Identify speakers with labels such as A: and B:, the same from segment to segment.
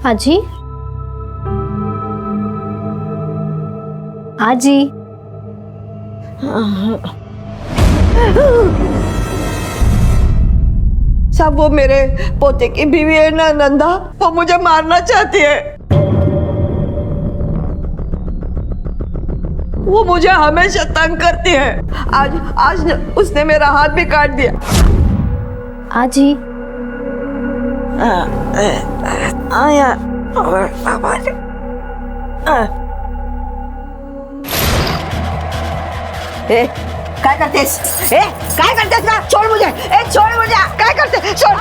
A: आजी, आजी,
B: सब वो मेरे पोते की बीवी है ना नंदा, वो मुझे मारना चाहती है। वो मुझे हमेशा तंग करती है। आज उसने मेरा हाथ भी काट दिया।
A: आजी,
B: आया काय करतेस? काय करतेस ना? छोड़ मुझे, छोड़ मुझे, काय करते? छोड़।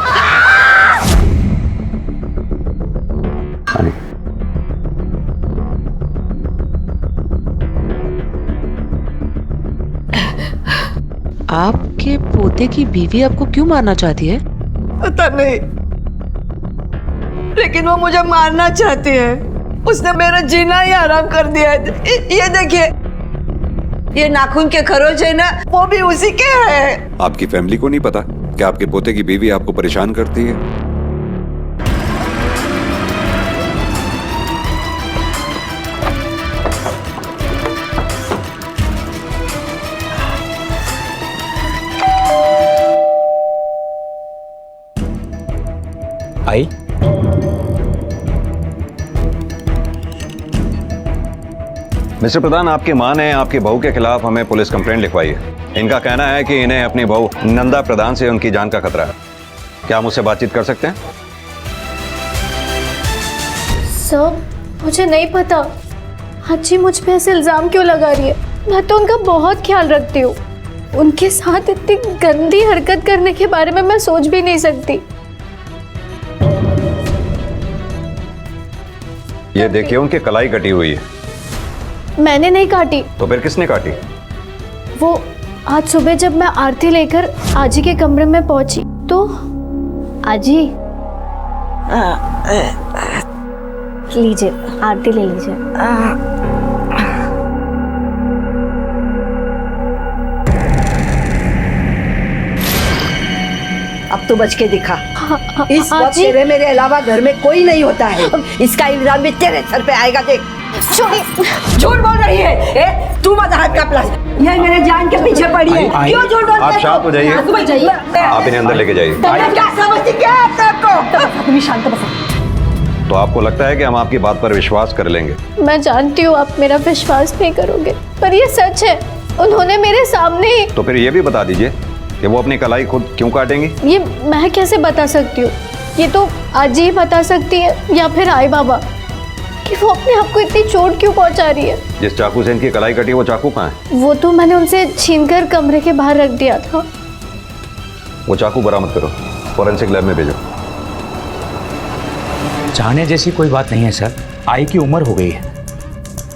C: आपके पोते की बीवी आपको क्यों मारना चाहती है?
B: पता नहीं, लेकिन वो मुझे मारना चाहती है। उसने मेरा जीना ही हराम कर दिया है। ये देखिए, ये नाखून के खरोच है ना, वो भी उसी के हैं।
D: आपकी फैमिली को नहीं पता कि आपके पोते की बीवी आपको परेशान करती है?
E: आई,
F: मिस्टर प्रधान, आपकी मां ने आपकी बहू के खिलाफ हमें पुलिस कंप्लेंट लिखवाई है। इनका कहना है कि इन्हें अपनी बहू नंदा प्रधान से उनकी जान का खतरा है। क्या हम उससे बातचीत कर सकते हैं?
A: सर, मुझे नहीं पता आजी मुझ पे ऐसे इल्जाम क्यों लगा रही है। मैं तो उनका बहुत ख्याल रखती हूँ। उनके साथ इतनी गंदी हरकत करने के बारे में मैं सोच भी नहीं सकती।
F: ये देखिए, उनकी कलाई कटी हुई है।
A: मैंने नहीं काटी।
F: तो फिर किसने काटी?
A: वो आज सुबह जब मैं आरती लेकर आजी के कमरे में पहुंची तो आजी, लीजिए आरती ले लीजिए।
B: अब तो बच के दिखा। इस वक्त
A: आजी,
B: तेरे मेरे अलावा घर में कोई नहीं होता है। इसका इल्जाम भी तेरे सर पे आएगा। देख,
A: छोड़िए।
B: झूठ बोल रही है। तू मत हाथ का प्लास, ये मेरे जान के पीछे पड़ी है। क्यों झूठ बोलते हो?
F: आप शांत हो जाइए। आप इन्हें अंदर लेके जाइए।
B: क्या समझती क्या है आपको?
A: तुम शांत बसो।
F: तो आपको लगता है कि हम आपकी बात पर विश्वास कर लेंगे?
A: मैं जानती हूँ आप मेरा विश्वास नहीं करोगे, पर ये सच है। उन्होंने मेरे सामने ही।
F: तो फिर ये भी बता दीजिए कि वो अपनी कलाई खुद क्यों काटेंगी?
A: ये मैं कैसे बता सकती हूँ? ये तो आजी ही बता सकती है, या फिर आई बाबा, कि वो अपने आप को इतनी चोट क्यों पहुंचा रही है।
F: जिस चाकू से इनकी कलाई कटी, वो चाकू कहाँ है?
A: वो तो मैंने उनसे छीनकर कमरे के बाहर रख दिया था।
F: वो चाकू बरामद करो, फॉरेंसिक लैब में भेजो।
E: चाहने जैसी कोई बात नहीं है सर। आई की उम्र हो गई है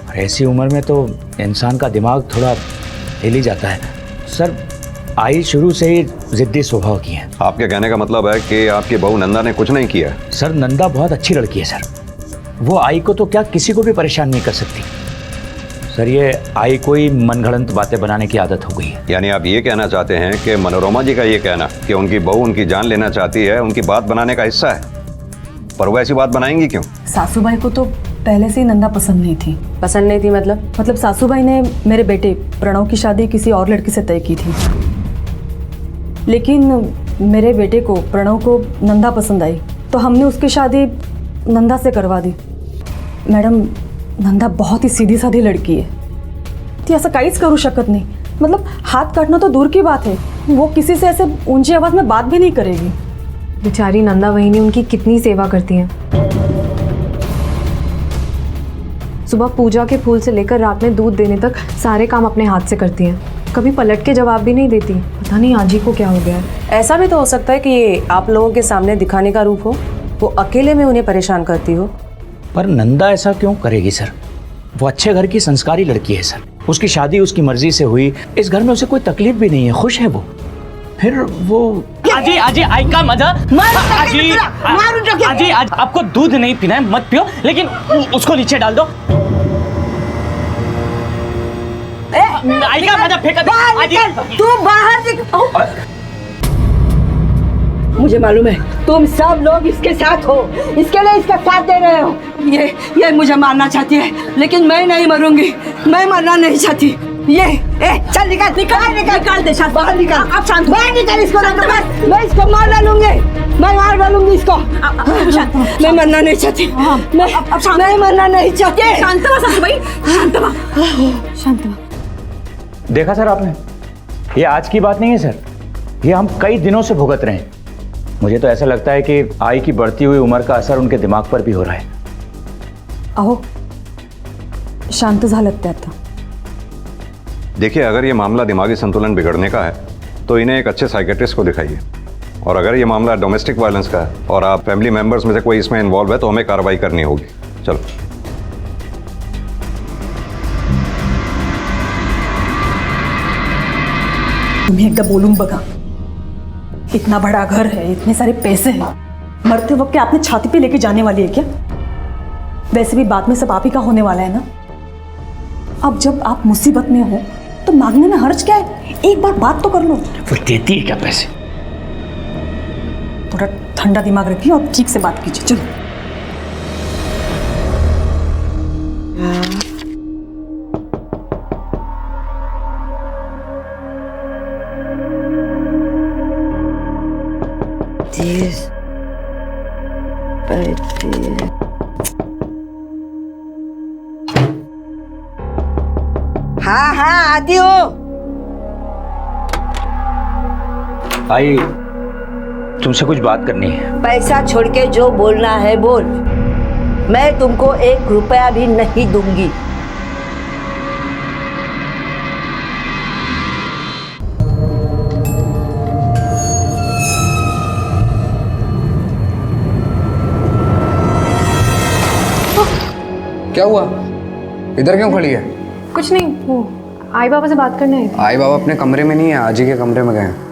E: और ऐसी उम्र में तो इंसान का दिमाग थोड़ा हिल ही जाता है। सर, आई शुरू से ही जिद्दी स्वभाव की है।
F: आपके कहने का मतलब है कि आपकी बहू नंदा ने कुछ नहीं किया?
E: सर, नंदा बहुत अच्छी लड़की है सर। वो आई को तो क्या किसी को भी परेशान नहीं कर सकती। सर, ये आई को ही मनगढ़ंत बातें बनाने की आदत हो गई है।
F: यानी आप ये कहना चाहते हैं कि मनोरमा जी का ये कहना कि उनकी बहू उनकी जान लेना चाहती है, उनकी बात बनाने का हिस्सा है? पर वो ऐसी बात बनाएंगी क्यों?
G: सासूबाई को तो पहले से ही नंदा पसंद नहीं थी।
H: पसंद नहीं थी मतलब
G: सासूबाई ने मेरे बेटे प्रणव की शादी किसी और लड़की से तय की थी, लेकिन मेरे बेटे को, प्रणव को नंदा पसंद आई तो हमने उसकी शादी नंदा से करवा दी। मॅडम, नंदा बहुत ही सीधी साधी लड़की है। ती असं काहीच करू शकत नाही। मतलब हाथ काटना तो दूर की बात है, वो किसी से ऐसे ऊंची आवाज में बात भी नहीं करेगी।
H: बेचारी नंदा वहिनी उनकी कितनी सेवा करती हैं। सुबह पूजा के फूल से लेकर रात में दूध देने तक सारे काम अपने हाथ से करती हैं। कभी पलट के जवाब भी नहीं देती। पता नहीं आजी को क्या हो गया है।
I: ऐसा भी तो हो सकता है कि ये आप लोगों के सामने दिखाने का रूप हो, वो अकेले में उन्हें परेशान करती हो।
E: पर नंदा ऐसा क्यों करेगी सर? वो अच्छे घर की संस्कारी लड़की है सर। उसकी शादी उसकी मर्जी से हुई। इस घर में उसे कोई तकलीफ भी नहीं है, खुश है वो। फिर वो
J: आजी आजी आई का मजा। आजी आजी आज आपको दूध नहीं पीना है मत पियो, लेकिन उसको नीचे डाल दो। आई का मजा फेंका दे। आजी
B: तू बाहर मुझे मालूम है तुम सब लोग इसके साथ हो, इसके लिए इसका साथ दे रहे हो। ये मुझे मारना चाहती है, लेकिन मैं नहीं मरूंगी, मैं मरना नहीं चाहती। चल निकाल निकाल निकाल निकाल दे, बाहर निकाल। अब शांत हो, बाहर निकाल इसको, मैं इसको मार डालूंगी, मैं मार डालूंगी इसको। मैं मरना नहीं चाहती, मैं मरना नहीं चाहती।
G: शांत हुआ सासू भाई, शांत हुआ, शांत हुआ।
E: देखा सर आपने, ये आज की बात नहीं है सर, ये हम कई दिनों से भुगत रहे हैं। मुझे तो ऐसा लगता है कि आई की बढ़ती हुई उम्र का असर उनके दिमाग पर भी हो रहा है।
G: अहो, शांत झालत ते आता।
F: देखिए, अगर ये मामला दिमागी संतुलन बिगड़ने का है तो इन्हें एक अच्छे साइकेट्रिस्ट को दिखाइए, और अगर ये मामला डोमेस्टिक वायलेंस का है और आप फैमिली मेंबर्स में से कोई इसमें इन्वॉल्व है तो हमें कार्रवाई करनी होगी। चलो।
G: तुम्हें एकदा बोलूं बघा, इतना बड़ा घर है, इतने सारे पैसे हैं, मरते वक्त क्या आपने छाती पे लेके जाने वाली है क्या? वैसे भी बाद में सब आप ही का होने वाला है ना। अब जब आप मुसीबत में हो तो मांगने में हर्ज क्या है? एक बार बात तो कर लो।
E: वो देती है क्या पैसे?
G: थोड़ा ठंडा दिमाग रखिए और ठीक से बात कीजिए। चलो।
B: हाँ हाँ आती हूँ।
E: आई, तुमसे कुछ बात करनी है।
B: पैसा छोड़ के जो बोलना है बोल, मैं तुमको 1 रुपया भी नहीं दूंगी।
K: क्या हुआ? इधर क्यों खड़ी है?
H: कुछ नहीं, वो आई बाबा से बात करने आई।
K: आई बाबा अपने कमरे में नहीं है, आजी के कमरे में गए हैं।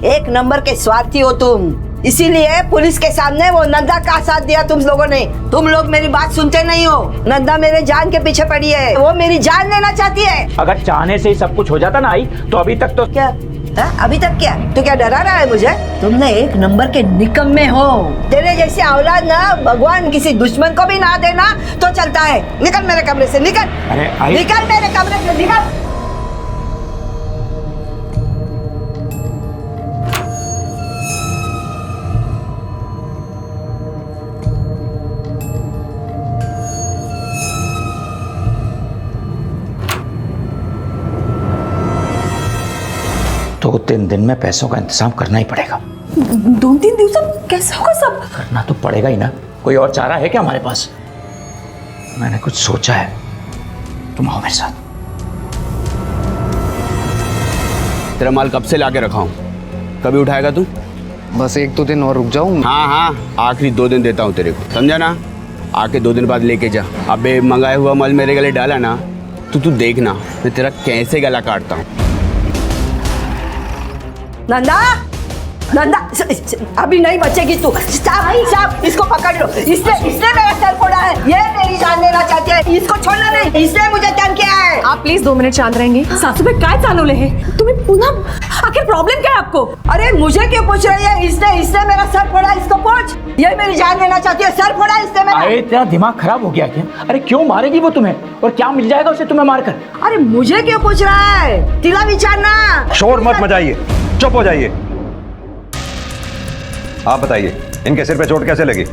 B: एक नंबर के स्वार्थी हो तुम, इसीलिए पुलिस के सामने वो नंदा का साथ दिया तुम लोगों ने। तुम लोग मेरी बात सुनते नहीं हो। नंदा मेरे जान के पीछे पड़ी है, वो मेरी जान लेना चाहती है।
E: अगर चाहने से ही सब कुछ हो जाता ना आई, तो अभी तक तो
B: क्या है? अभी तक क्या? तो क्या डरा रहा है मुझे? तुमने 1 नंबर के निकम्मे हो। तेरे जैसे औलाद ना भगवान किसी दुश्मन को भी ना देना तो चलता है। निकल मेरे कमरे से, निकल।
E: अरे आई,
B: निकल मेरे कमरे से, निकल।
E: तो 2-3 दिन में पैसों का इंतजाम करना ही पड़ेगा।
G: 2-3 दिवसात कैसे होगा सब?
E: करना तो पड़ेगा ही ना, कोई और चारा है क्या हमारे पास? मैंने कुछ सोचा है, तुम आओ मेरे साथ।
L: तेरा माल कब से लाके रखा हूँ, कभी उठाएगा तू?
K: बस 1-2 दिन और रुक जाऊँ।
L: हाँ हाँ, आखिरी 2 दिन देता हूँ तेरे को, समझा ना? आके 2 दिन बाद लेके जा। अबे मंगाया हुआ माल मेरे गले डाला ना, तो तू देखना मैं तेरा कैसे गला काटता हूँ।
B: नंदा, नंदा, अभी नहीं बचेगी तू। साहब, इसको पकड़ लो। इसने मेरा सर फोड़ा है, ये मेरी जान लेना चाहती है। इसको छोड़ना नहीं, इसने मुझे तंग किया है।
H: आप प्लीज 2 मिनट शांत रहेंगे?
G: सासू भाई काय चालवले है तुम्हें? पुन्हा आखिर प्रॉब्लेम क्या है आपको?
B: अरे मुझे क्यों पूछ रही है? इसने मेरा सर फोड़ा, इसको पूछ। ये मेरी जान लेना चाहती है, सर फोड़ा इसने मेरा।
E: अरे तेरा दिमाग खराब हो गया क्या? अरे क्यों मारेगी वो तुम्हें, और क्या मिल जाएगा उसे तुम्हें मारकर?
B: अरे मुझे क्यों पूछ रहा है? तिला विचारना।
F: शोर मत मचाइए, चुप हो जाइए। आप बताइए, इनके सिर पे चोट कैसे लगी?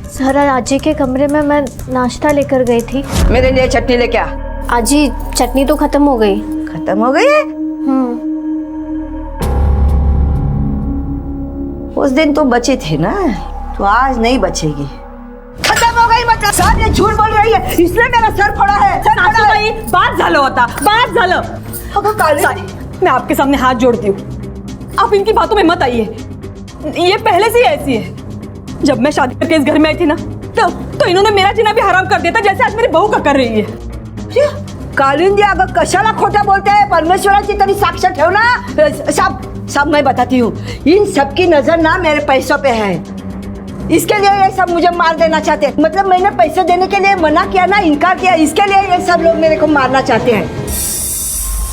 A: सर, आजी के कमरे में मैं नाश्ता लेकर गई थी।
B: मेरे लिए चटनी लेके आ।
A: आजी, चटनी तो खत्म हो गई।
B: खत्म हो गई है? उस दिन तो बची थी ना, तो आज नहीं बचेगी। खत्म हो गई मतलब? साहब ये झूठ बोल रही है, इसने मेरा सर फोड़ा है।
G: सासू भाई, बात झालं होता, बात झालं। मैं आपके सामने हाथ जोड़ती हूँ, आप इनकी बातों में मत आइए। ये पहले से ही ऐसी है। जब मैं शादी करके इस घर में आई थी ना, तो इन्होंने मेरा जीना भी हराम कर दिया था, जैसे आज मेरी बहू का कर रही है।
B: कालिंदी, अगं कशाला खोटा बोलते हैं? परमेश्वराची तरी साक्ष ठेव ना। सब मैं बताती हूँ, इन सबकी नजर ना मेरे पैसों पे है। इसके लिए ये सब मुझे मार देना चाहते हैं। मतलब मैंने पैसे देने के लिए मना किया ना, इनकार किया, इसके लिए ये सब लोग मेरे को मारना चाहते हैं।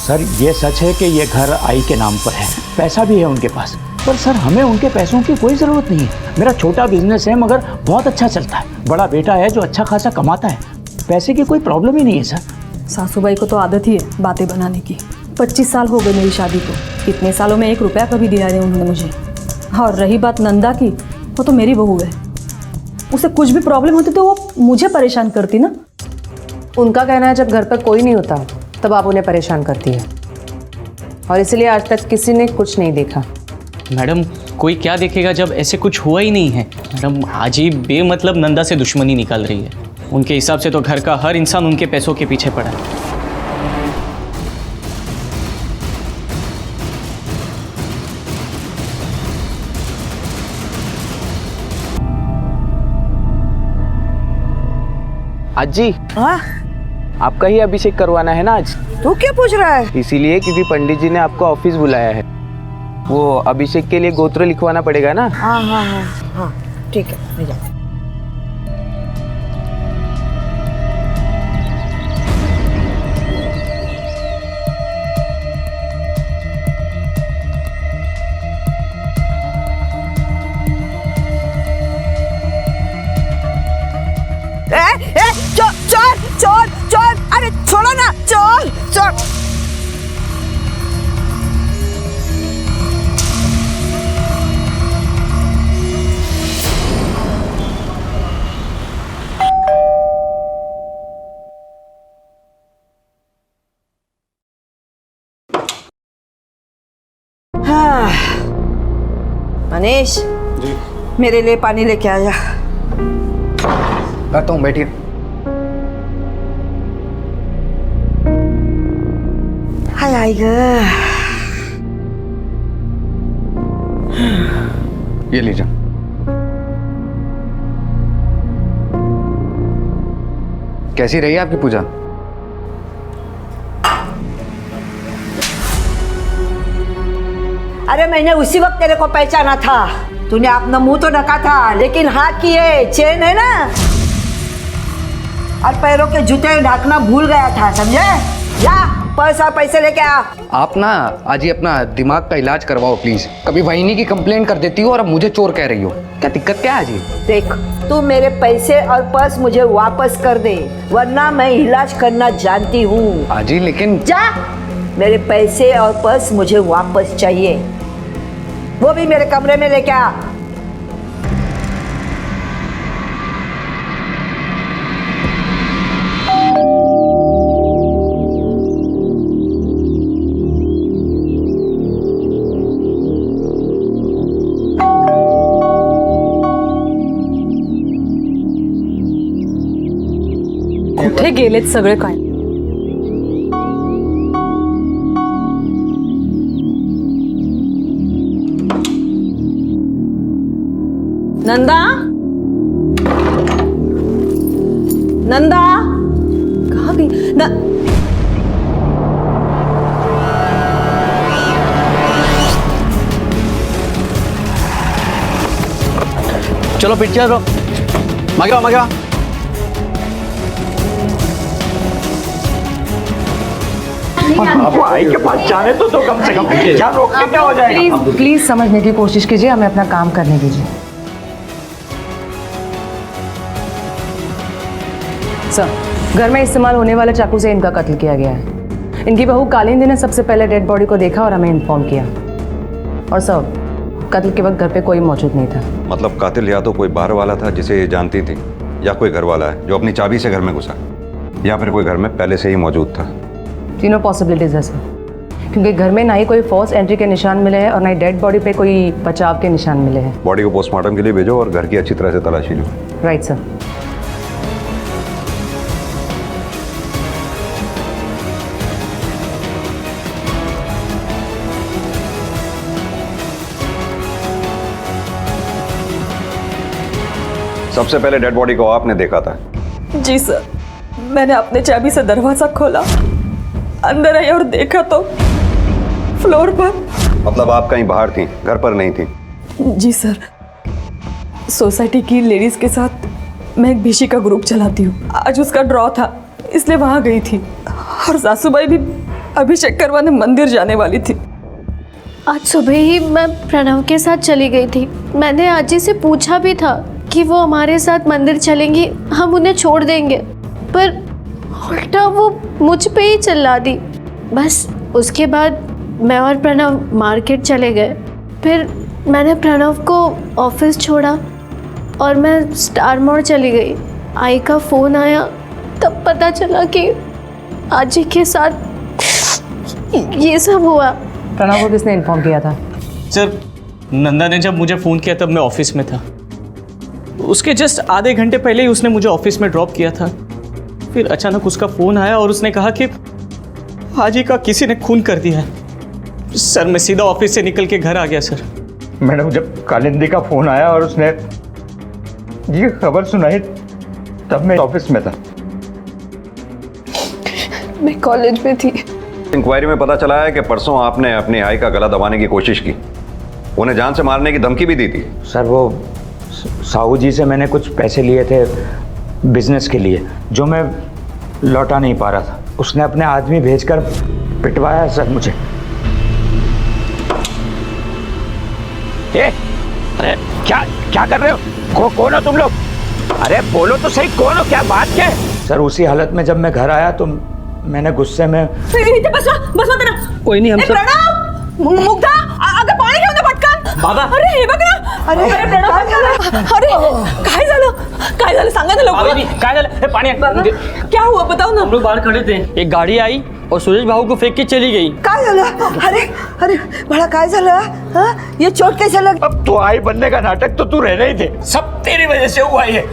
E: सर ये सच है कि ये घर आई के नाम पर है, पैसा भी है उनके पास, पर सर हमें उनके पैसों की कोई ज़रूरत नहीं है। मेरा छोटा बिजनेस है मगर बहुत अच्छा चलता है, बड़ा बेटा है जो अच्छा खासा कमाता है, पैसे की कोई प्रॉब्लम ही नहीं है सर।
G: सासूबाई को तो आदत ही है बातें बनाने की। 25 साल हो गए मेरी शादी को, इतने सालों में 1 रुपया कभी दिया नहीं उन्होंने मुझे। और रही बात नंदा की, वो तो मेरी बहू है, उसे कुछ भी प्रॉब्लम होती तो वो मुझे परेशान करती ना।
I: उनका कहना है जब घर पर कोई नहीं होता तब आप उन्हें परेशान करती है, और इसलिए आज तक किसी ने कुछ नहीं देखा।
J: मैडम कोई क्या देखेगा जब ऐसे कुछ हुआ ही नहीं है। मैडम आज ही बेमतलब नंदा से दुश्मनी निकाल रही है। उनके हिसाब से तो घर का हर इंसान उनके पैसों के पीछे पड़ा है।
M: अजी
B: हाँ?
M: आपका ही अभिषेक करवाना है ना आज?
B: तू क्या पूछ रहा है?
M: इसीलिए क्योंकि पंडित जी ने आपको ऑफिस बुलाया है। वो अभिषेक के लिए गोत्र लिखवाना पड़ेगा ना।
B: हाँ हाँ हाँ हाँ ठीक है, मैं जाती हूँ। चोर चोर चोर, अरे छोड़ो ना, चोर चोर। हाँ मनीष जी, मेरे लिए पानी लेके आया।
K: आता हूँ, बैठिए।
B: हाय आएगा।
K: ये लीजिए। कैसी रही आपकी पूजा?
B: अरे मैंने उसी वक्त तेरे को पहचाना था। तूने अपना मुंह तो ढका था, लेकिन हाथ की ये चेन है ना, और पैरों के जूते ढकना भूल गया था, समझे? जा पर्स और पैसे लेके आ।
K: आप ना आज ही अपना दिमाग का इलाज करवाओ प्लीज। कभी वहीनी की कंप्लेंट कर देती हो और अब मुझे चोर कह रही हो। क्या दिक्कत क्या है जी?
B: देख, तू मेरे पैसे और पर्स मुझे वापस कर दे, वरना मैं इलाज करना जानती हूँ।
K: आजी लेकिन
B: जा, मेरे पैसे और पर्स मुझे वापस चाहिए, वो भी मेरे कमरे में लेके आ।
G: कुठे गेलेत सगळे काय? नंदा, नंदा कहाँ गई?
M: चलो पिक्चर रो, मगे
E: भाई के पास जाने तो कम से कम क्या रोकने क्या हो जाएगा?
I: प्लीज समझने की कोशिश कीजिए, हमें अपना काम करने दीजिए। सर, घर में इस्तेमाल होने वाले चाकू से इनका कत्ल किया गया है। इनकी बहू कालिंदी ने सबसे पहले डेड बॉडी को देखा और हमें इन्फॉर्म किया। और सर, कत्ल के वक्त घर पे कोई मौजूद नहीं था। मतलब
F: कातिल या तो कोई बाहर वाला था जिसे ये जानती थी, या कोई घर वाला है जो अपनी चाबी से घर में घुसा, या फिर कोई घर में पहले से ही मौजूद था।
I: तीनों पॉसिबिलिटीज है सर, क्योंकि घर में ना ही कोई फोर्स एंट्री के निशान मिले हैं और ना ही डेड बॉडी पे कोई बचाव के निशान मिले हैं।
F: बॉडी को पोस्टमार्टम के लिए भेजो और घर की अच्छी तरह से तलाशी लो।
I: Right sir.
F: सबसे पहले डेड बॉडी को आपने देखा था?
G: जी सर, मैंने अपने चाबी से दरवाजा खोला, अंदर आई और देखा तो फ्लोर पर।
F: मतलब आप कहीं बाहर थी, घर पर नहीं थी?
G: जी सर, सोसाइटी की लेडीज के साथ मैं एक भिशी का ग्रुप चलाती हूँ। आज उसका ड्रॉ था, इसलिए वहाँ गई थी। और सासूबाई भी अभिषेक करवाने मंदिर जाने वाली थी।
A: आज सुबह ही मैं प्रणव के साथ चली गई थी। मैंने आजी से पूछा भी था कि वो हमारे साथ मंदिर चलेंगी, हम उन्हें छोड़ देंगे, पर उल्टा वो मुझ पे ही चिल्ला दी। बस उसके बाद मैं और प्रणव मार्केट चले गए। फिर मैंने प्रणव को ऑफिस छोड़ा और मैं स्टार मॉल चली गई। आई का फ़ोन आया, तब पता चला कि आजी के साथ ये सब हुआ।
I: प्रणव को किसने इन्फॉर्म किया था?
J: सर, नंदा ने जब मुझे फ़ोन किया तब मैं ऑफिस में था। उसके जस्ट आधे घंटे पहले ही उसने मुझे ऑफिस में ड्रॉप किया था। फिर अचानक उसका फ़ोन आया और उसने कहा कि हाजी का किसी ने खून कर दिया है। सर, मैं सीधा ऑफिस से निकल के घर आ गया सर।
E: मैडम, जब कालिंदी का फ़ोन आया और उसने ये खबर सुनाई तब मैं ऑफिस में था।
H: मैं कॉलेज में थी।
F: इंक्वायरी में पता चला है कि परसों आपने अपनी आई का गला दबाने की कोशिश की, उन्हें जान से मारने की धमकी भी दी थी।
E: सर, वो साहू जी से मैंने कुछ पैसे लिए थे बिजनेस के लिए, जो मैं लौटा नहीं पा रहा था। उसने अपने आदमी भेजकर पिटवाया सर मुझे। अरे क्या कर रहे हो? कौन हो तुम लोग? अरे बोलो तो सही, कौन हो? क्या बात क्या है? सर, उसी हालत में जब मैं घर आया तो मैंने गुस्से में
B: बस तेरा कोई नहीं। हम सब मुग्धा अगं पाणी घेऊन ये पटकन।
J: बाबा,
B: अरे हे बघ ना। अरे प्रणव, अरे काय झालं सांगा ना लवकर।
J: काय झालं? हे पाणी
B: क्या हुआ बताओ ना।
J: हम लोग बाहर खड़े थे, एक गाड़ी आई और सुरेश भाऊ को फेंक के चली गई।
B: काय झालं? अरे बड़ा काय झालं? हाँ, ये चोट कैसे लग?
E: अब तो आई बनने का नाटक तो तू रह रही थे, सब तेरी वजह से हुआ है।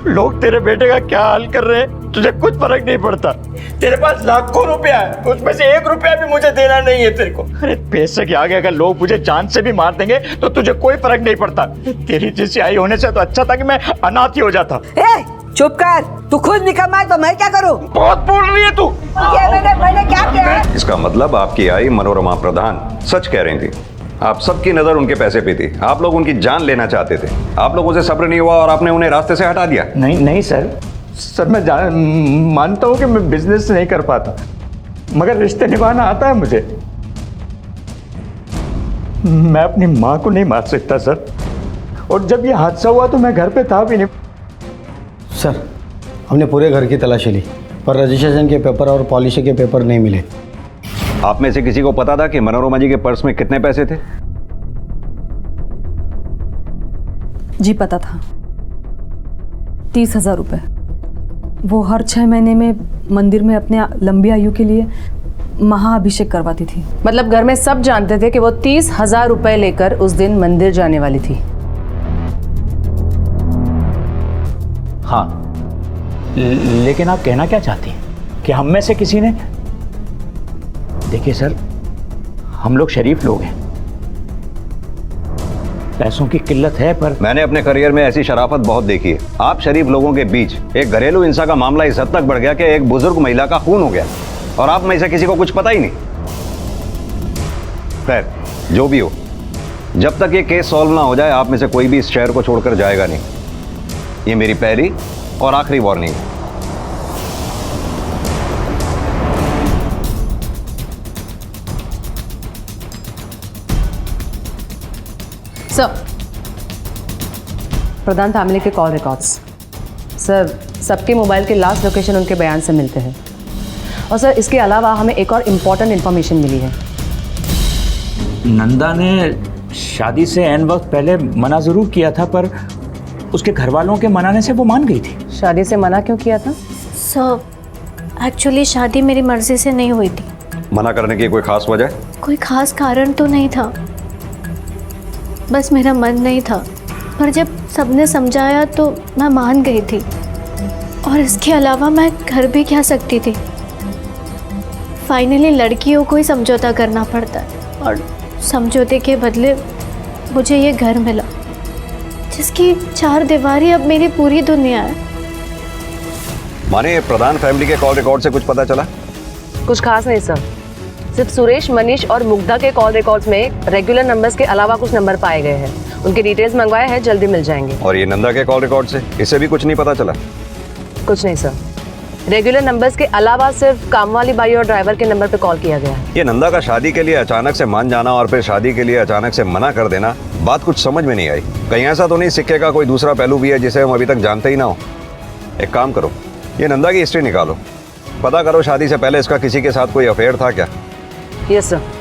E: लोग तेरे बेटे का क्या हाल कर रहे हैं, तुझे कुछ फर्क नहीं पड़ता। तेरे पास लाखों रुपया है, उसमें से 1 रुपया भी मुझे देना नहीं है तेरे को। अरे पैसे के आगे अगर लोग मुझे जान से भी मार देंगे तो तुझे कोई फर्क नहीं पड़ता। तेरी जैसी आई होने से तो अच्छा था कि मैं अनाथ ही हो जाता।
B: चुप कर, तू खुद निकम्मा है तो मैं क्या करूं?
E: बहुत बोल रही है तू।
B: मैंने क्या किया है?
F: इसका मतलब आपकी आई मनोरमा प्रधान सच कह रही थी। आप सबकी नजर उनके पैसे पे थी, आप लोग उनकी जान लेना चाहते थे। आप लोगों से सब्र नहीं हुआ और आपने उन्हें रास्ते से हटा दिया।
E: नहीं सर, मैं मानता हूँ कि मैं बिजनेस नहीं कर पाता, मगर रिश्ते निभाना आता है मुझे। मैं अपनी माँ को नहीं मार सकता सर, और जब ये हादसा हुआ तो मैं घर पे था भी नहीं।
N: सर, हमने पूरे घर की तलाशी ली पर रजिस्ट्रेशन के पेपर और पॉलिसी के पेपर नहीं मिले।
F: आप में से किसी को पता था कि मनोरमा जी के पर्स में कितने पैसे थे?
G: जी पता था, 30,000 रुपये। वो हर 6 महीने में मंदिर में अपने लंबी आयु के लिए महाअभिषेक करवाती थी।
I: मतलब घर में सब जानते थे कि वो 30,000 रुपए लेकर उस दिन मंदिर जाने वाली थी।
E: हाँ, लेकिन आप कहना क्या चाहती हैं कि हम में से किसी ने? देखिए सर, हम लोग शरीफ लोग हैं, पैसों की किल्लत है, पर
F: मैंने अपने करियर में ऐसी शराफत बहुत देखी है। आप शरीफ लोगों के बीच एक घरेलू हिंसा का मामला इस हद तक बढ़ गया कि एक बुजुर्ग महिला का खून हो गया और आप में से किसी को कुछ पता ही नहीं। खैर, जो भी हो, जब तक ये केस सॉल्व ना हो जाए आप में से कोई भी इस शहर को छोड़कर जाएगा नहीं। ये मेरी पहली और आखिरी वार्निंग है।
I: सर, प्रधान फैमिली के कॉल रिकॉर्ड्स। सर, सबके मोबाइल के लास्ट लोकेशन उनके बयान से मिलते हैं। और सर, इसके अलावा हमें एक और इम्पॉर्टेंट इन्फॉर्मेशन मिली है।
E: नंदा ने शादी से एन वक्त पहले मना जरूर किया था, पर उसके घर वालों के मनाने से वो मान गई थी।
I: शादी से मना क्यों किया था?
A: सर, एक्चुअली शादी मेरी मर्जी से नहीं हुई थी।
F: मना करने की कोई खास वजह?
A: कोई खास कारण तो नहीं था, बस मेरा मन नहीं था। पर जब सबने समझाया तो मैं मान गई थी, और इसके अलावा मैं घर भी क्या सकती थी। फाइनली लड़कियों को ही समझौता करना पड़ता है, और समझौते के बदले मुझे ये घर मिला, जिसकी 4 दीवारी अब मेरी पूरी दुनिया है।
F: माने प्रधान फैमिली के कॉल रिकॉर्ड से कुछ पता चला?
I: कुछ खास नहीं सर, सिर्फ सुरेश, मनीष और मुग्धा के कॉल रिकॉर्ड्स में रेगुलर नंबर्स के अलावा कुछ नंबर पाए गए हैं। उनके डिटेल्स मंगवाए हैं, जल्दी मिल जाएंगे।
F: और ये नंदा के कॉल रिकॉर्ड से इसे भी कुछ नहीं पता चला?
I: कुछ नहीं सर। रेगुलर नंबर्स के अलावा सिर्फ काम वाली बाई और ड्राइवर के नंबर पे कॉल किया गया है।
F: ये नंदा का शादी के लिए अचानक से मान जाना और फिर शादी के लिए अचानक से मना कर देना, बात कुछ समझ में नहीं आई। कहीं ऐसा तो नहीं सिक्के का कोई दूसरा पहलू भी है जिसे हम अभी तक जानते ही ना हो? एक काम करो, ये नंदा की हिस्ट्री निकालो, पता करो शादी से पहले इसका किसी के साथ कोई अफेयर था क्या?
I: Yes sir.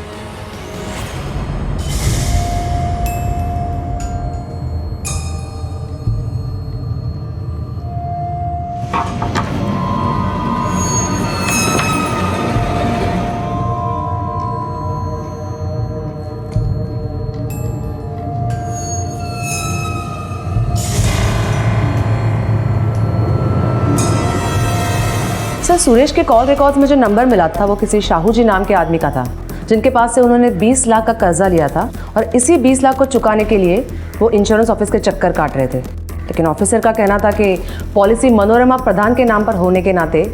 I: सर, सुरेश के कॉल रिकॉर्ड्स में जो नंबर मिला था वो किसी शाहू जी नाम के आदमी का था, जिनके पास से उन्होंने 20 लाख का कर्जा लिया था और इसी 20 लाख को चुकाने के लिए वो इंश्योरेंस ऑफिस के चक्कर काट रहे थे। लेकिन ऑफिसर का कहना था कि पॉलिसी मनोरमा प्रधान के नाम पर होने के नाते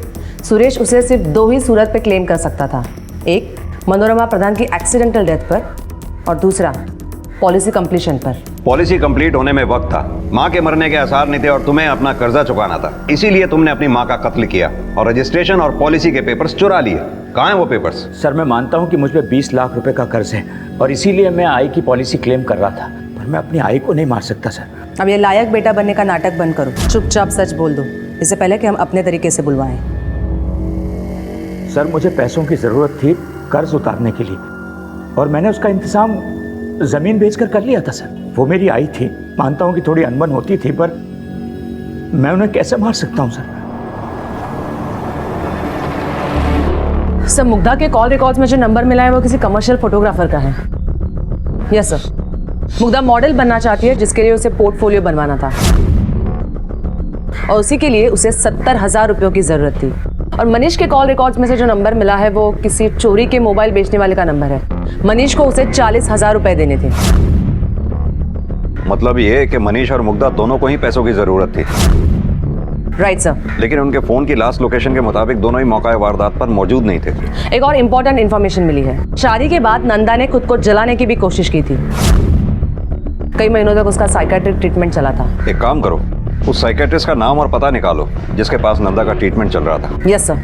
I: सुरेश उसे सिर्फ 2 ही सूरत पे क्लेम कर सकता था। एक, मनोरमा प्रधान की एक्सीडेंटल डेथ पर, और दूसरा पॉलिसी कंप्लीशन पर।
F: पॉलिसी कंप्लीट होने में वक्त था, माँ के मरने के आसार नहीं थे और तुम्हें अपना कर्जा चुकाना था, इसीलिए तुमने अपनी माँ का कत्ल किया और रजिस्ट्रेशन और पॉलिसी के पेपर्स चुरा लिए। कहाँ हैं वो पेपर्स?
E: सर, मैं मानता हूँ कि मुझ पे 20 लाख रुपए का कर्ज है और इसीलिए मैं आई की पॉलिसी क्लेम कर रहा था, पर मैं अपनी आई को नहीं मार सकता सर।
I: अब ये लायक बेटा बनने का नाटक बंद करो, चुपचाप सच बोल दो, इससे पहले कि हम अपने तरीके से बुलवाएं।
E: सर, मुझे पैसों की ज़रूरत थी कर्ज उतारने के लिए और मैंने उसका इंतजाम ज़मीन बेचकर कर लिया था सर। वो मेरी आई थी, मानता हूँ कि थोड़ी अनबन होती थी, पर मैं उन्हें कैसे मार सकता हूँ सर?
I: सर, मुग्धा के कॉल रिकॉर्ड्स में जो नंबर मिला है वो किसी कमर्शियल फोटोग्राफर का है। Yes sir. मुग्धा मॉडल बनना चाहती है, जिसके लिए उसे पोर्टफोलियो बनवाना था और उसी के लिए उसे 70,000 रुपयों की जरूरत थी। और मनीष के कॉल रिकॉर्ड्स में से जो नंबर मिला है वो किसी चोरी के मोबाइल बेचने वाले का नंबर है। मनीष को उसे 40,000 रुपए देने थे।
F: मतलब ये कि मनीष और मुग्धा दोनों को ही पैसों की जरूरत थी।
I: Right sir.
F: लेकिन उनके फोन की लास्ट लोकेशन के मुताबिक दोनों ही मौका वारदात पर मौजूद नहीं थे।
I: एक और इम्पोर्टेंट इन्फॉर्मेशन मिली है, शादी के बाद नंदा ने खुद को जलाने की भी कोशिश की थी। कई महीनों तक उसका साइकियाट्रिक ट्रीटमेंट चला था।
F: एक काम करो, उस साइकियाट्रिस्ट का नाम और पता निकालो जिसके पास नंदा का ट्रीटमेंट चल रहा था।
I: Yes sir.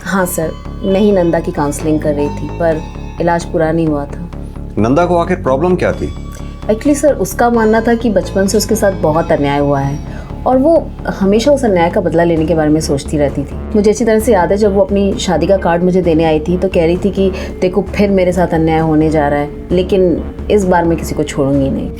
O: हाँ सर, मैं ही नंदा की काउंसलिंग कर रही थी, पर इलाज पूरा नहीं हुआ था।
F: नंदा को आखिर प्रॉब्लम क्या थी?
O: एक्चुअली सर, उसका मानना था कि बचपन से उसके साथ बहुत अन्याय हुआ है और वो हमेशा उस अन्याय का बदला लेने के बारे में सोचती रहती थी। मुझे अच्छी तरह से याद है, जब वो अपनी शादी का कार्ड मुझे देने आई थी तो कह रही थी कि देखो फिर मेरे साथ अन्याय होने जा रहा है, लेकिन इस बार मैं किसी को छोड़ूंगी नहीं।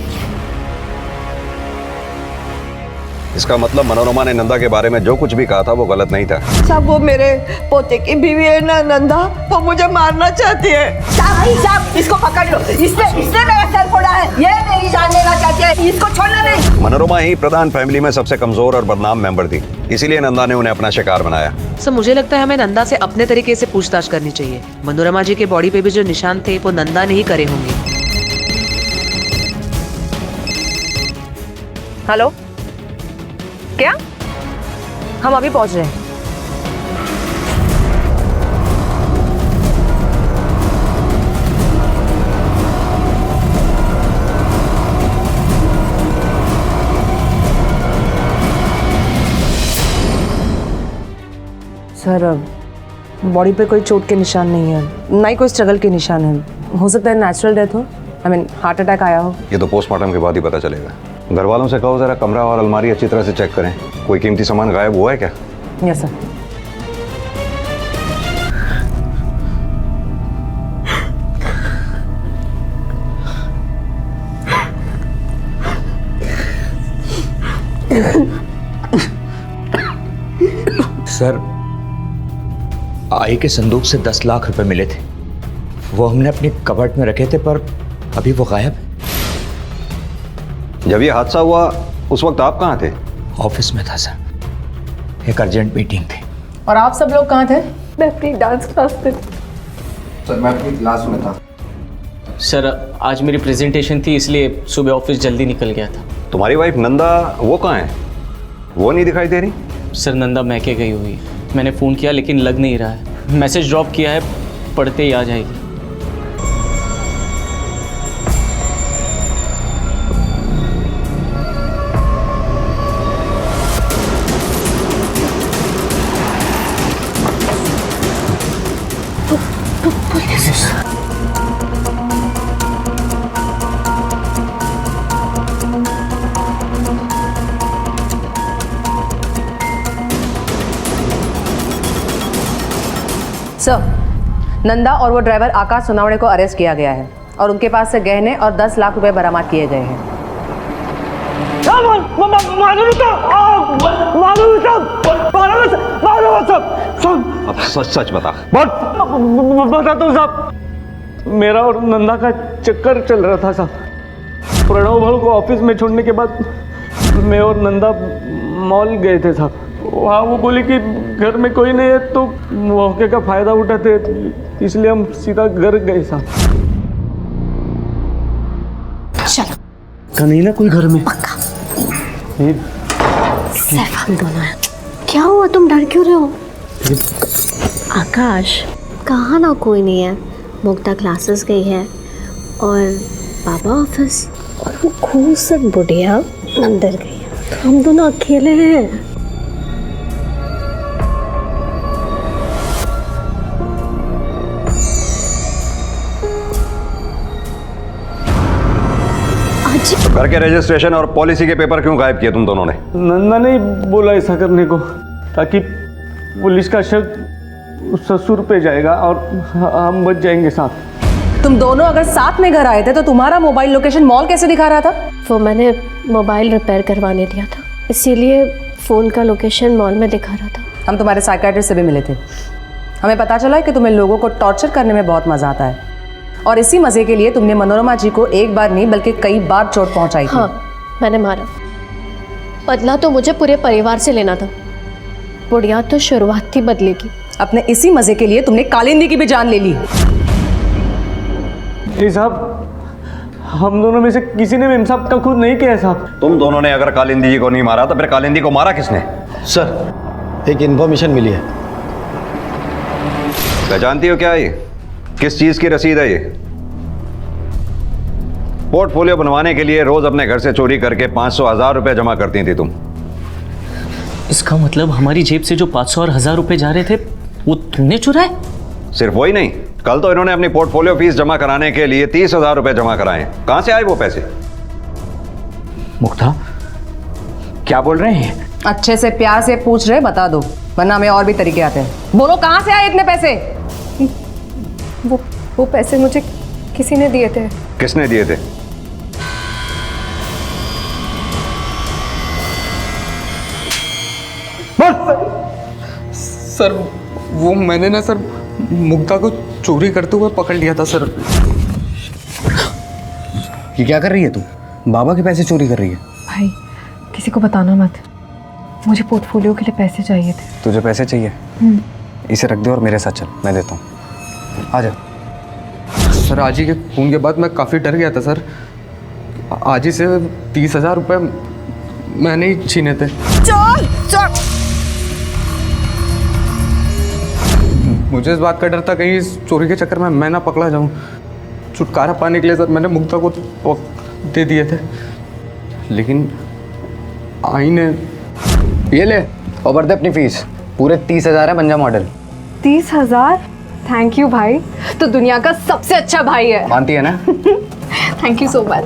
F: इसका मतलब मनोरमा ने नंदा के बारे में जो कुछ भी कहा था वो गलत नहीं था।
B: साहब, वो मेरे पोते की बीवी है ना नंदा, वो मुझे मारना चाहती है। साहब, इसको पकड़ लो, इसने मेरा सर फोड़ा है, ये मेरी जान लेना चाहती है, इसको छोड़ना नहीं।
F: मनोरमा ही प्रधान फैमिली में सबसे कमजोर और बदनाम मेंबर थी, इसीलिए नंदा ने उन्हें अपना शिकार बनाया।
C: सर, मुझे लगता है हमें नंदा से अपने तरीके से पूछताछ करनी चाहिए। मनोरमा जी के बॉडी पे भी जो निशान थे वो नंदा ने ही करे होंगे।
I: हेलो, क्या? हम अभी पहुंच रहे हैं। सर, बॉडी पे कोई चोट के निशान नहीं है, ना ही कोई स्ट्रगल के निशान है। हो सकता है नेचुरल डेथ हो, हार्ट अटैक आया हो।
F: ये तो पोस्टमार्टम के बाद ही पता चलेगा। घर वालों से कहो जरा कमरा और अलमारी अच्छी तरह से चेक करें, कोई कीमती सामान गायब हुआ है क्या?
I: Yes sir.
E: सर, आई के संदूक से 10 लाख रुपए मिले थे, वो हमने अपनी कबर्ड में रखे थे, पर अभी वो गायब है।
F: जब ये हादसा हुआ उस वक्त आप कहाँ थे?
E: ऑफिस में था सर, एक अर्जेंट मीटिंग थी।
I: और आप सब लोग कहाँ थे?
H: मैं अपनी डांस क्लास में।
M: सर, मैं अपनी क्लास में था।
J: सर, आज मेरी प्रेजेंटेशन थी, इसलिए सुबह ऑफिस जल्दी निकल गया था।
F: तुम्हारी वाइफ नंदा वो कहाँ है? वो नहीं दिखाई दे रही।
J: सर, नंदा मैके गई हुई है। मैंने फ़ोन किया लेकिन लग नहीं रहा है। मैसेज ड्रॉप किया है, पढ़ते ही आ जाएगी।
A: तो पुलिस।
I: सर, नंदा और वो ड्राइवर आकाश सोनावड़े को अरेस्ट किया गया है और उनके पास से गहने और 10 लाख रुपए बरामद किए गए हैं।
F: अब सच सच बता।
J: बता दो साहब, मेरा और नंदा का चक्कर चल रहा था साहब। प्रणव भाऊ को ऑफिस में छोड़ने के बाद मैं और नंदा मॉल गए थे साहब। वहाँ वो बोली कि घर में कोई नहीं है, तो मौके का फायदा उठाते, इसलिए हम सीधा घर गए साहब।
A: चलो
J: कहीं ना कोई घर में
A: सैफ दोनों है। क्या हुआ, तुम डर क्यों रहे हो? आकाश, कहाँ ना कोई नहीं है। मुक्ता क्लासेस गई है और पापा ऑफिस, और वो खूबसूरत बुढ़िया अंदर गई है, तो हम दोनों अकेले हैं।
F: तो घर के रजिस्ट्रेशन और पॉलिसी के पेपर क्यों गायब किए तुम दोनों ने?
J: नंदा ने बोला ऐसा करने को, ताकि पुलिस का शक ससुर पे जाएगा और हम बच जाएंगे साथ।
I: तुम दोनों अगर साथ में घर आए थे तो तुम्हारा मोबाइल लोकेशन मॉल कैसे दिखा रहा था?
A: वो मैंने मोबाइल रिपेयर करवाने दिया था, इसीलिए फ़ोन का लोकेशन मॉल में दिखा रहा था।
I: हम तुम्हारे साइकियाट्रिस्ट से भी मिले थे। हमें पता चला है कि तुम्हें लोगों को टॉर्चर करने में बहुत मजा आता है, और इसी मजे के लिए तुमने मनोरमा जी को एक बार नहीं बल्कि कई बार चोट पहुंचाई थी।
A: हाँ, मैंने मारा। बदला तो मुझे पूरे परिवार से लेना था। बुढ़िया तो शुरुआत थी बदले की।
I: अपने इसी मजे के लिए तुमने कालिंदी की भी जान ले ली।
J: साहब, हम दोनों में से किसी ने मेम साहब का खून नहीं किया साहब।
F: तुम दोनों ने अगर कालिंदी जी को नहीं मारा तो फिर कालिंदी को मारा किसने?
N: सर, एक इन्फॉर्मेशन मिली है।
F: पहचानती हो क्या ये? किस चीज की रसीद है ये? पोर्टफोलियो बनवाने के लिए रोज अपने घर से चोरी करके 500-1000 रुपए जमा करती थी तुम।
J: इसका मतलब हमारी जेब से जो 500 और 1000 रुपए जा रहे थे वो तुमने चुराए?
F: सिर्फ वही नहीं, कल तो इन्होंने अपनी पोर्टफोलियो फीस जमा कराने के लिए 30,000 रुपए जमा कराए। कहां से आए वो पैसे?
E: मुक्ता, क्या बोल रहे हैं?
I: अच्छे से प्यार से पूछ रहे, बता दो, वरना हमें और भी तरीके आते हैं। बोलो, कहां से आए इतने पैसे?
H: वो पैसे मुझे किसी ने दिए थे।
F: किसने दिए थे?
K: सर, वो मैंने ना सर मुक्ता को चोरी करते हुए पकड़ लिया था सर।
M: ये क्या कर रही है तू? बाबा के पैसे चोरी कर रही है?
H: भाई, किसी को बताना मत। मुझे पोर्टफोलियो के लिए पैसे चाहिए थे।
M: तुझे पैसे चाहिए? इसे रख दे और मेरे साथ चल, मैं देता हूँ। आ जा।
K: सर, आज ही के खून के बाद मैं काफ़ी डर गया था सर। आज ही से 30,000 रुपये मैंने ही छीने थे।
I: चल चल।
K: मुझे इस बात का डर था कहीं इस चोरी के चक्कर में मैं ना पकड़ा जाऊं। छुटकारा पाने के लिए सर मैंने मुक्ता को दे दिए थे, लेकिन आई ने।
M: ये ले और भर दे अपनी फीस। पूरे 30,000 है, बन जा मॉडल।
H: 30,000? थैंक यू भाई, तो दुनिया का सबसे अच्छा भाई है।
M: मानती है ना?
H: Thank you so much.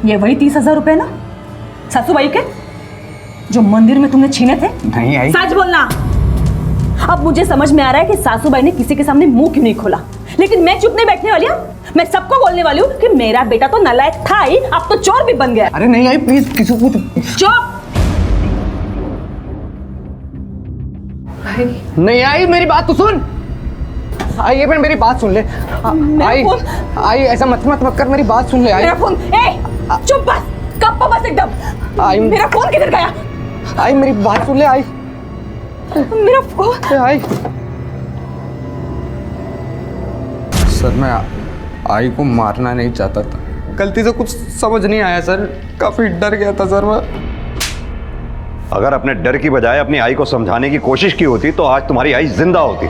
G: ये वही 30,000 रुपए ना सासूबाई के, जो मंदिर में तुमने छीने थे?
M: नहीं आई।
G: सच बोलना। अब मुझे समझ में आ रहा है कि सासूबाई ने किसी के सामने मुंह क्यों नहीं खोला, लेकिन मैं चुप नहीं बैठने वाली हूँ। मैं सबको बोलने वाली हूँ कि मेरा बेटा तो नालायक था ही, अब तो चोर भी बन गया।
M: अरे नहीं आई, प्लीज किसी को।
G: चुप।
M: नहीं आई, मेरी बात तो सुन। आई, ये मेरी बात सुन ले। आई, आई ऐसा मत कर, मेरी बात सुन ले। आई,
G: मेरा फोन। ए, चुप बस, कब बस एकदम।
M: आई,
G: मेरा फोन किधर गया?
M: आई मेरी बात सुन ले। आई,
G: मेरा फोन।
M: आई।
K: सर, मैं आई को मारना नहीं चाहता था, गलती से कुछ समझ नहीं आया सर। काफी डर गया था सर मैं।
F: अगर अपने डर की बजाय अपनी आई को समझाने की कोशिश की होती तो आज तुम्हारी आई जिंदा होती।